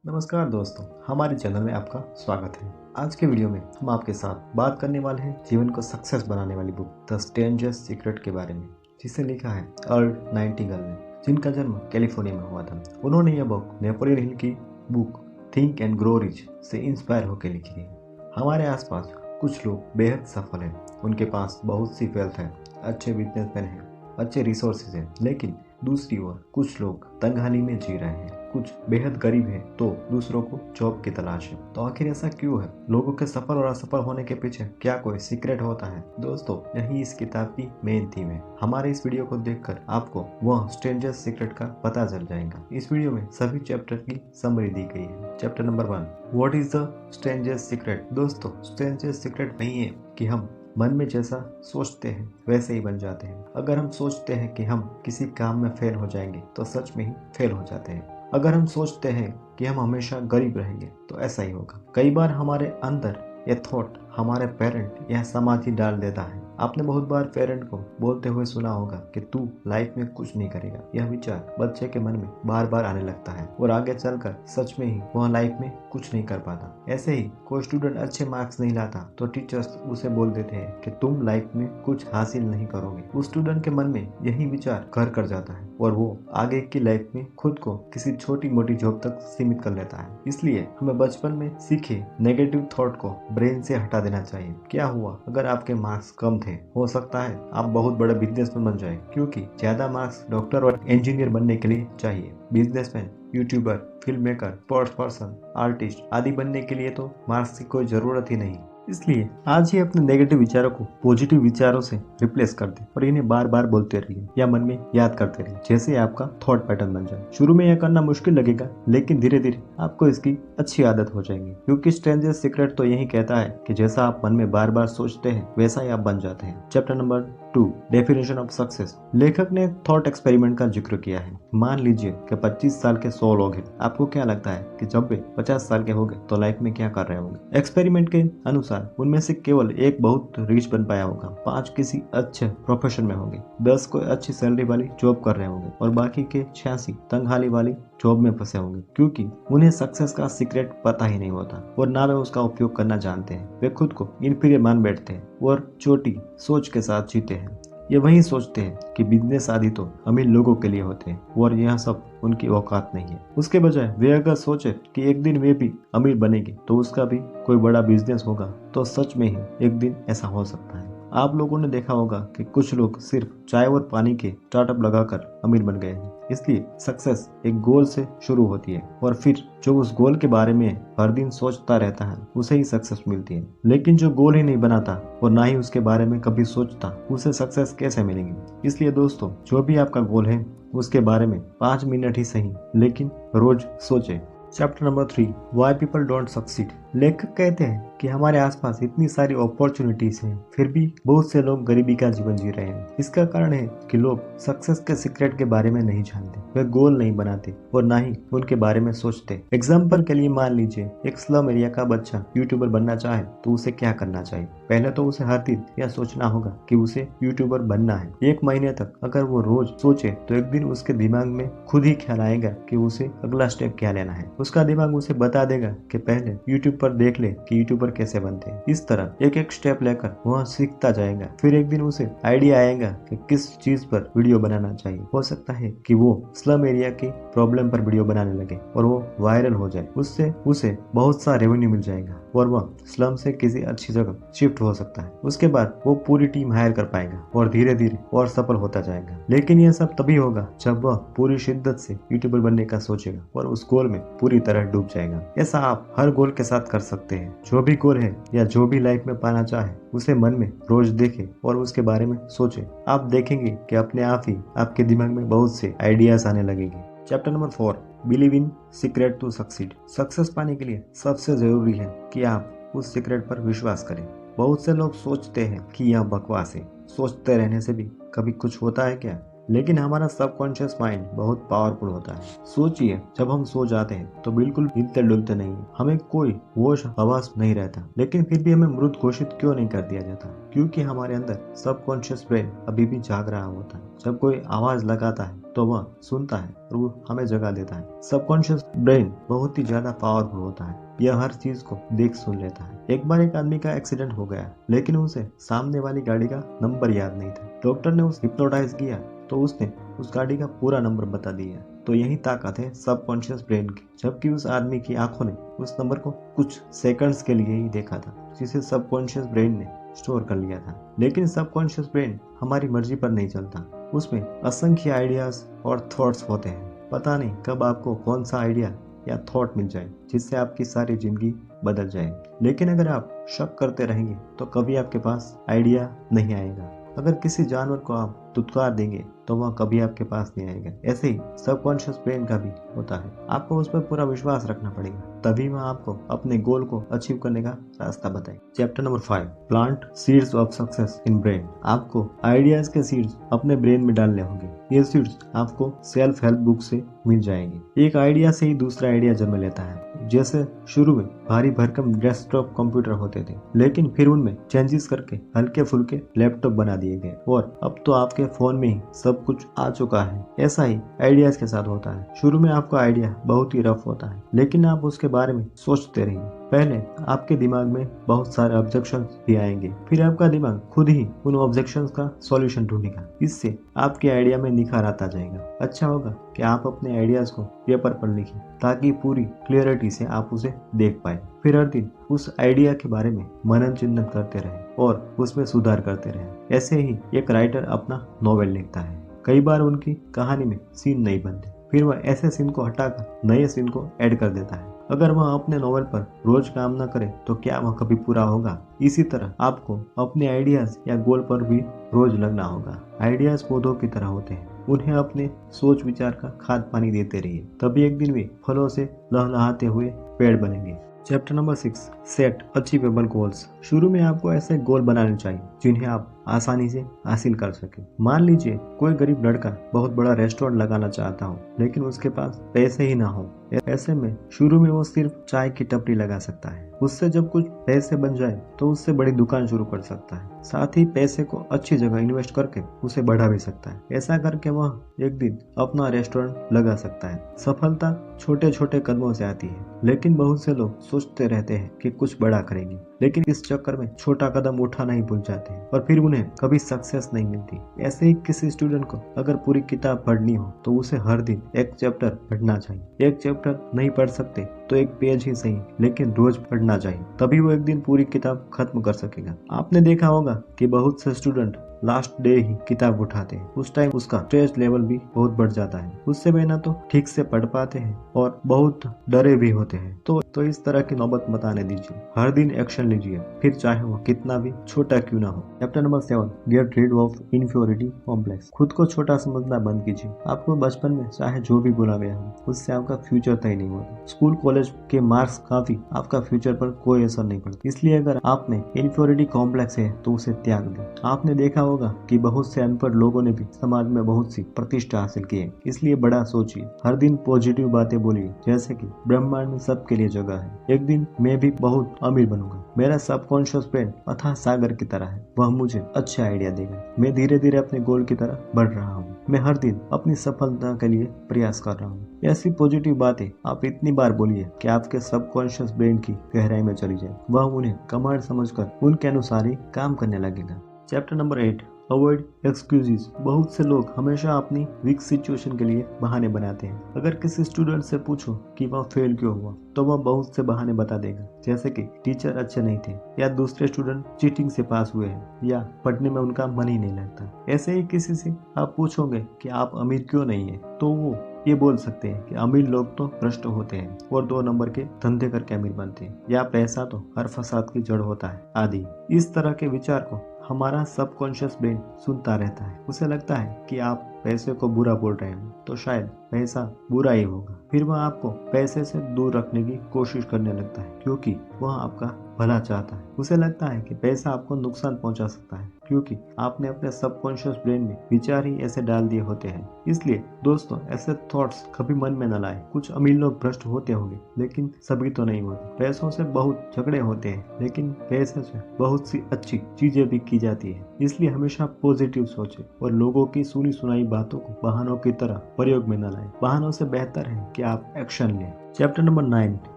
नमस्कार दोस्तों, हमारे चैनल में आपका स्वागत है। आज के वीडियो में हम आपके साथ बात करने वाले हैं जीवन को सक्सेस बनाने वाली बुक द स्ट्रेंजर्स सीक्रेट के बारे में, जिसे लिखा है अर्ल नाइटिंगेल ने, जिनका जन्म कैलिफोर्निया में हुआ था। उन्होंने यह बुक नेपोलियन हिल की book think and grow rich से इंस्पायर होकर लिखी है। हमारे आसपास कुछ लोग बेहद सफल हैं, उनके पास बहुत सी वेल्थ है, अच्छे बिजनेसमैन हैं, अच्छे रिसोर्सेज हैं, लेकिन दूसरी ओर कुछ लोग तंगहाली में जी रहे हैं, कुछ बेहद गरीब हैं तो दूसरों को जॉब की तलाश है। तो आखिर ऐसा क्यों है? लोगों के सफल और असफल होने के पीछे क्या कोई सीक्रेट होता है? दोस्तों, यही इस किताब की मेन थीम है। हमारे इस वीडियो को देखकर आपको वह स्ट्रेंजर्स सीक्रेट का पता चल जाएगा। इस वीडियो में सभी चैप्टर की समरी दी गई है। Chapter number 1, what is the strangers secret? दोस्तों, स्ट्रेंजर्स सीक्रेट नहीं है कि हम मन में जैसा सोचते हैं वैसे ही बन जाते हैं। अगर हम सोचते हैं कि हम किसी काम में फेल हो जाएंगे तो सच में ही फेल हो जाते हैं। अगर हम सोचते हैं कि हम हमेशा गरीब रहेंगे तो ऐसा ही होगा। कई बार हमारे अंदर ये थॉट हमारे पेरेंट या समाज ही डाल देता है। आपने बहुत बार पेरेंट को बोलते हुए सुना होगा कि तू लाइफ में कुछ नहीं करेगा। यह विचार बच्चे के मन में बार बार आने लगता है और आगे चलकर सच में ही वह लाइफ में कुछ नहीं कर पाता। ऐसे ही कोई स्टूडेंट अच्छे मार्क्स नहीं लाता तो टीचर्स उसे बोल देते हैं कि तुम लाइफ में कुछ हासिल नहीं करोगे। उस स्टूडेंट के मन में यही विचार घर कर जाता है और वो आगे की लाइफ में खुद को किसी छोटी मोटी जॉब तक सीमित कर लेता है। इसलिए हमें बचपन में सीखे नेगेटिव थॉट को ब्रेन से हटा देना चाहिए। क्या हुआ अगर आपके मार्क्स कम थे? हो सकता है आप बहुत बड़े बिजनेसमैन बन जाए, क्योंकि ज्यादा मार्क्स डॉक्टर और इंजीनियर बनने के लिए चाहिए। Businessman, YouTuber, film maker, sports person, artist आदि बनने के लिए तो मार्क्स की कोई जरूरत ही नहीं। इसलिए आज ही अपने नेगेटिव विचारों को पॉजिटिव विचारों से रिप्लेस कर दे और इन्हें बार बार बोलते रहिए या मन में याद करते रहिए, जैसे आपका थॉट पैटर्न बन जाए। शुरू में यह करना मुश्किल लगेगा, लेकिन धीरे धीरे आपको इसकी अच्छी आदत हो जाएगी, क्योंकि स्ट्रेंजर्स सीक्रेट तो यही कहता है कि जैसा आप मन में बार बार सोचते हैं वैसा ही आप बन जाते हैं। Chapter number 2, definition of success. लेखक ने थॉट एक्सपेरिमेंट का जिक्र किया है। मान लीजिए कि 25 साल के 100 लोग हैं। आपको क्या लगता है कि जब वे 50 साल के होंगे तो लाइफ में क्या कर रहे होंगे? एक्सपेरिमेंट के अनुसार उनमें से केवल एक बहुत रिच बन पाया होगा, 5 किसी अच्छे प्रोफेशन में होंगे, 10 कोई अच्छी सैलरी वाली जॉब कर रहे होंगे और बाकी के 86 तंगहाली वाली जॉब में फंसे होंगे, क्योंकि उन्हें सक्सेस का सीक्रेट पता ही नहीं होता और ना वे उसका उपयोग करना जानते हैं। वे खुद को इन्फीरियर मान बैठते हैं और छोटी सोच के साथ जीते हैं। ये वही सोचते हैं कि बिजनेस आदि तो अमीर लोगों के लिए होते हैं और यह सब उनकी औकात नहीं है। उसके बजाय वे अगर सोचे कि एक दिन वे भी अमीर बनेंगे तो उसका भी कोई बड़ा बिजनेस होगा, तो सच में ही एक दिन ऐसा हो सकता है। आप लोगों ने देखा होगा कि कुछ लोग सिर्फ चाय और पानी के स्टार्टअप लगाकर अमीर बन गए हैं। इसलिए सक्सेस एक गोल से शुरू होती है और फिर जो उस गोल के बारे में हर दिन सोचता रहता है उसे ही सक्सेस मिलती है। लेकिन जो गोल ही नहीं बनाता और ना ही उसके बारे में कभी सोचता, उसे सक्सेस कैसे मिलेगी? इसलिए दोस्तों, जो भी आपका गोल है उसके बारे में 5 मिनट ही सही, लेकिन रोज सोचें। Chapter number 3, why people don't succeed. लेखक कहते हैं कि हमारे आसपास इतनी सारी अपॉर्चुनिटीज हैं, फिर भी बहुत से लोग गरीबी का जीवन जी रहे हैं। इसका कारण है कि लोग सक्सेस के सीक्रेट के बारे में नहीं जानते, वे गोल नहीं बनाते और ना ही उनके बारे में सोचते। एग्जाम्पल के लिए मान लीजिए एक स्लम एरिया का बच्चा यूट्यूबर बनना चाहे तो उसे क्या करना चाहिए? पहले तो उसे हर दिन यह सोचना होगा कि उसे यूट्यूबर बनना है। 1 महीने तक अगर वो रोज सोचे तो एक दिन उसके दिमाग में खुद ही ख्याल आएगा कि उसे अगला स्टेप क्या लेना है। उसका दिमाग उसे बता देगा कि पहले यूट्यूब पर देख ले कि यूट्यूबर कैसे बनते हैं। इस तरह एक एक स्टेप लेकर वह सीखता जाएगा। फिर एक दिन उसे आइडिया आएगा कि किस चीज पर वीडियो बनाना चाहिए। हो सकता है कि वो स्लम एरिया की प्रॉब्लम पर वीडियो बनाने लगे और वो वायरल हो जाए। उससे उसे बहुत सा रेवेन्यू मिल जाएगा और वह स्लम से किसी अच्छी जगह शिफ्ट हो सकता है। उसके बाद वो पूरी टीम हायर कर पाएगा और धीरे धीरे और सफल होता जाएगा। लेकिन यह सब तभी होगा जब वह पूरी शिद्दत से यूट्यूबर बनने का सोचेगा और उस गोल में पूरी तरह डूब जाएगा। ऐसा आप हर गोल के साथ कर सकते हैं। जो भी गोल है या जो भी लाइफ में पाना चाहे उसे मन में रोज देखें और उसके बारे में सोचें। आप देखेंगे कि अपने आप ही आपके दिमाग में बहुत से आइडियाज आने लगेंगे। Chapter number 4, believe in secret to succeed. Success पाने के लिए सबसे जरूरी है कि आप उस सीक्रेट पर विश्वास करें। बहुत से लोग सोचते हैं कि यह बकवास है, सोचते रहने से भी कभी कुछ होता है क्या? लेकिन हमारा सबकॉन्शियस माइंड बहुत पावरफुल होता है। सोचिए, जब हम सो जाते हैं तो बिल्कुल हिलते डुलते नहीं, हमें कोई होश हवास नहीं रहता, लेकिन फिर भी हमें मृत घोषित क्यों नहीं कर दिया जाता? क्योंकि हमारे अंदर सबकॉन्शियस ब्रेन अभी भी जाग रहा होता है। जब कोई आवाज लगाता है तो वह सुनता है और वो हमें जगा देता है। सबकॉन्शियस ब्रेन बहुत ही ज्यादा पावरफुल होता है। यह हर चीज को देख सुन लेता है। एक बार एक आदमी का एक्सीडेंट हो गया, लेकिन उसे सामने वाली गाड़ी का नंबर याद नहीं था। डॉक्टर ने उसे हिप्नोटाइज किया तो उसने उस गाड़ी का पूरा नंबर बता दिया। तो यही ताकत है सबकॉन्शियस ब्रेन की। जबकि उस आदमी की आंखों ने उस नंबर को कुछ सेकंड्स के लिए ही देखा था, जिसे सबकॉन्शियस ब्रेन ने स्टोर कर लिया था। लेकिन सबकॉन्शियस ब्रेन हमारी मर्जी पर नहीं चलता। उसमें असंख्य आइडियाज और थॉट्स होते हैं। पता नहीं कब आपको कौन सा आइडिया या थॉट मिल जाए जिससे आपकी सारी जिंदगी बदल जाए। लेकिन अगर आप शक करते रहेंगे तो कभी आपके पास आइडिया नहीं आएगा। अगर किसी जानवर को आप दुत्कार देंगे तो वह कभी आपके पास नहीं आएगा। ऐसे ही सबकॉन्शियस ब्रेन का भी होता है। आपको उस पर पूरा विश्वास रखना पड़ेगा, तभी वह आपको अपने गोल को अचीव करने का रास्ता बताए। Chapter number 5, plant seeds of success in brain. आपको आइडियाज के सीड्स अपने ब्रेन में डालने होंगे। ये सीड्स आपको सेल्फ हेल्प बुक से मिल जाएंगे। एक आइडिया से ही दूसरा आइडिया जन्म लेता है। जैसे शुरू में भारी भरकम डेस्कटॉप कंप्यूटर होते थे, लेकिन फिर उनमें चेंजेस करके हल्के फुल्के लैपटॉप बना दिए गए और अब तो आपके फोन में ही सब कुछ आ चुका है। ऐसा ही आइडियाज के साथ होता है। शुरू में आपका आइडिया बहुत ही रफ होता है, लेकिन आप उसके बारे में सोचते रहिए। पहले आपके दिमाग में बहुत सारे ऑब्जेक्शंस भी आएंगे, फिर आपका दिमाग खुद ही उन ऑब्जेक्शंस का सॉल्यूशन ढूंढेगा। इससे आपके आइडिया में निखार आता जाएगा। अच्छा होगा कि आप अपने आइडियाज को पेपर पर लिखें, ताकि पूरी क्लियरिटी से आप उसे देख पाए। फिर हर दिन उस आइडिया के बारे में मनन चिंतन करते रहे और उसमें सुधार करते रहे। ऐसे ही एक राइटर अपना नॉवेल लिखता है। कई बार उनकी कहानी में सीन नहीं बनते, फिर वह ऐसे सीन को हटाकर नए सीन को ऐड कर देता है। अगर वह अपने नॉवेल पर रोज काम न करे तो क्या वह कभी पूरा होगा? इसी तरह आपको अपने आइडियाज या गोल पर भी रोज लगना होगा। आइडियाज पौधों की तरह होते हैं, उन्हें अपने सोच विचार का खाद पानी देते रहिए, तभी एक दिन वे फलों से लहलहाते हुए पेड़ बनेंगे। Chapter number 6, set achievable goals. शुरू में आपको ऐसे गोल बनाने चाहिए जिन्हें आप आसानी से हासिल कर सके। मान लीजिए कोई गरीब लड़का बहुत बड़ा रेस्टोरेंट लगाना चाहता हो, लेकिन उसके पास पैसे ही ना हो। ऐसे में शुरू में वो सिर्फ चाय की टपरी लगा सकता है। उससे जब कुछ पैसे बन जाए तो उससे बड़ी दुकान शुरू कर सकता है। साथ ही पैसे को अच्छी जगह इन्वेस्ट करके उसे बढ़ा भी सकता है। ऐसा करके वह एक दिन अपना रेस्टोरेंट लगा सकता है। सफलता छोटे छोटे कदमों से आती है, लेकिन बहुत से लोग सोचते रहते हैं कि कुछ बड़ा करेंगे, लेकिन इस चक्कर में छोटा कदम उठाना ही भूल जाते हैं और फिर उन्हें कभी सक्सेस नहीं मिलती। ऐसे ही किसी स्टूडेंट को अगर पूरी किताब पढ़नी हो तो उसे हर दिन एक चैप्टर पढ़ना चाहिए। एक चैप्टर नहीं पढ़ सकते तो एक पेज ही सही, लेकिन रोज पढ़ना चाहिए, तभी वो एक दिन पूरी किताब खत्म कर सकेगा। आपने देखा होगा कि बहुत से स्टूडेंट लास्ट डे ही किताब उठाते हैं। उस टाइम उसका स्ट्रेस लेवल भी बहुत बढ़ जाता है। उससे वे ना तो ठीक से पढ़ पाते हैं और बहुत डरे भी होते हैं। तो इस तरह की नौबत मत आने दीजिए। हर दिन एक्शन लीजिए, फिर चाहे वो कितना भी छोटा क्यों ना हो। Chapter number 7, get rid of inferiority complex. खुद को छोटा समझना बंद कीजिए। आपको बचपन में चाहे जो भी बोला गया हो, उससे आपका फ्यूचर तय नहीं होता। स्कूल कॉलेज के मार्क्स काफी आपका फ्यूचर पर कोई असर नहीं पड़ता। इसलिए अगर आप में इन्फीरियरिटी कॉम्प्लेक्स है तो उसे त्याग दें। आपने देखा होगा कि बहुत से अनपढ़ लोगों ने भी समाज में बहुत सी प्रतिष्ठा हासिल की है। इसलिए बड़ा सोचिए, हर दिन पॉजिटिव बातें बोलिए, जैसे कि ब्रह्मांड में सबके लिए जगह है। एक दिन मैं भी बहुत अमीर बनूंगा। मेरा सबकॉन्शियस ब्रेन अथाह सागर की तरह है, वह मुझे अच्छे आइडिया देगा। मैं धीरे धीरे अपने गोल की तरफ बढ़ रहा हूँ। मैं हर दिन अपनी सफलता के लिए प्रयास कर रहा हूँ। ऐसी पॉजिटिव बातें आप इतनी बार बोलिए कि आपके सबकॉन्शियस ब्रेन की गहराई में चली जाए। वह उन्हें कमांड समझकर उनके अनुसार ही काम करने लगेगा। Chapter number 8, avoid excuses. बहुत से लोग हमेशा अपनी वीक सिचुएशन के लिए बहाने बनाते हैं। अगर किसी स्टूडेंट से पूछो कि वह फेल क्यों हुआ तो वह बहुत से बहाने बता देगा, जैसे कि टीचर अच्छे नहीं थे, या दूसरे स्टूडेंट चीटिंग से पास हुए हैं, या पढ़ने में उनका मन ही नहीं लगता। ऐसे ही किसी से आप पूछोगे कि आप अमीर क्यों नहीं है तो वो ये बोल सकते हैं कि अमीर लोग तो भ्रष्ट होते हैं और 2 नंबर के धंधे करके अमीर बनते हैं, या पैसा तो हर फसाद की जड़ होता है आदि। इस तरह के विचार को हमारा सबकॉन्शियस ब्रेन सुनता रहता है। उसे लगता है कि आप पैसे को बुरा बोल रहे हैं तो शायद पैसा बुरा ही होगा। फिर वह आपको पैसे से दूर रखने की कोशिश करने लगता है क्योंकि वह आपका भला चाहता है। उसे लगता है कि पैसा आपको नुकसान पहुंचा सकता है क्योंकि आपने अपने सबकॉन्शियस ब्रेन में विचार ही ऐसे डाल दिए होते हैं। इसलिए दोस्तों, ऐसे थॉट्स कभी मन में न लाए। कुछ अमीर लोग भ्रष्ट होते होंगे लेकिन सभी तो नहीं होते। पैसों से बहुत झगड़े होते हैं लेकिन पैसे से बहुत सी अच्छी चीजें भी की जाती है। इसलिए हमेशा पॉजिटिव सोचें और लोगों की सुनी सुनाई बातों को बहानों की तरह प्रयोग में न लाएं। बहानों से बेहतर है कि आप एक्शन लें। Chapter number 9,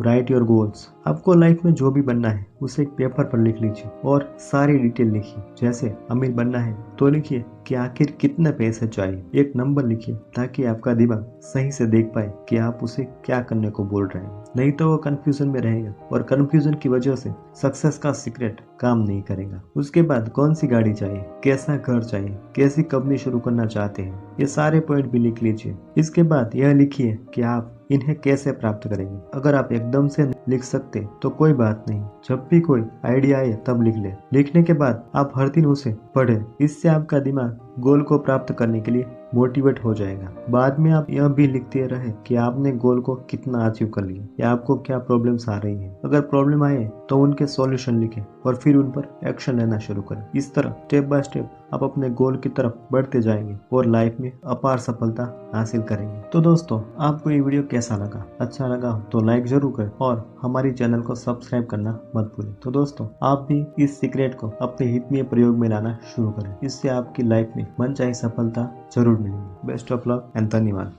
right your goals. आपको लाइफ में जो भी बनना है उसे एक पेपर पर लिख लीजिए और सारी डिटेल लिखिए। जैसे अमीर बनना है तो लिखिए कि आखिर कितने पैसे चाहिए। एक नंबर लिखिए ताकि आपका दिमाग सही से देख पाए कि आप उसे क्या करने को बोल रहे हैं। नहीं तो वो कंफ्यूजन में रहेगा और कंफ्यूजन की वजह से सक्सेस का सीक्रेट काम नहीं करेगा। उसके बाद कौन सी गाड़ी चाहिए, कैसा घर चाहिए, कैसी कंपनी शुरू करना चाहते हैं, ये सारे पॉइंट भी लिख लीजिए। इसके बाद यह लिखिए कि आप इन्हें कैसे प्राप्त करेंगे। अगर आप एकदम से लिख सकते तो कोई बात नहीं, जब भी कोई आइडिया आए तब लिख ले। लिखने के बाद आप हर दिन उसे पढ़ें। इससे आपका दिमाग गोल को प्राप्त करने के लिए मोटिवेट हो जाएगा। बाद में आप यह भी लिखते रहे कि आपने गोल को कितना अचीव कर लिया या आपको क्या प्रॉब्लम्स आ रही हैं। अगर प्रॉब्लम आए तो उनके सॉल्यूशन लिखें और फिर उन पर एक्शन लेना शुरू करें। इस तरह स्टेप बाय स्टेप आप अपने गोल की तरफ बढ़ते जाएंगे और लाइफ में अपार सफलता हासिल करेंगे। तो दोस्तों, आपको ये वीडियो कैसा लगा? अच्छा लगा तो लाइक जरूर करें और हमारी चैनल को सब्सक्राइब करना मत भूलें। तो दोस्तों, आप भी इस सीक्रेट को अपने हित में प्रयोग में लाना शुरू करें। इससे आपकी लाइफ में मनचाही सफलता जरूर मिलेगी। बेस्ट ऑफ लक एंड धन्यवाद।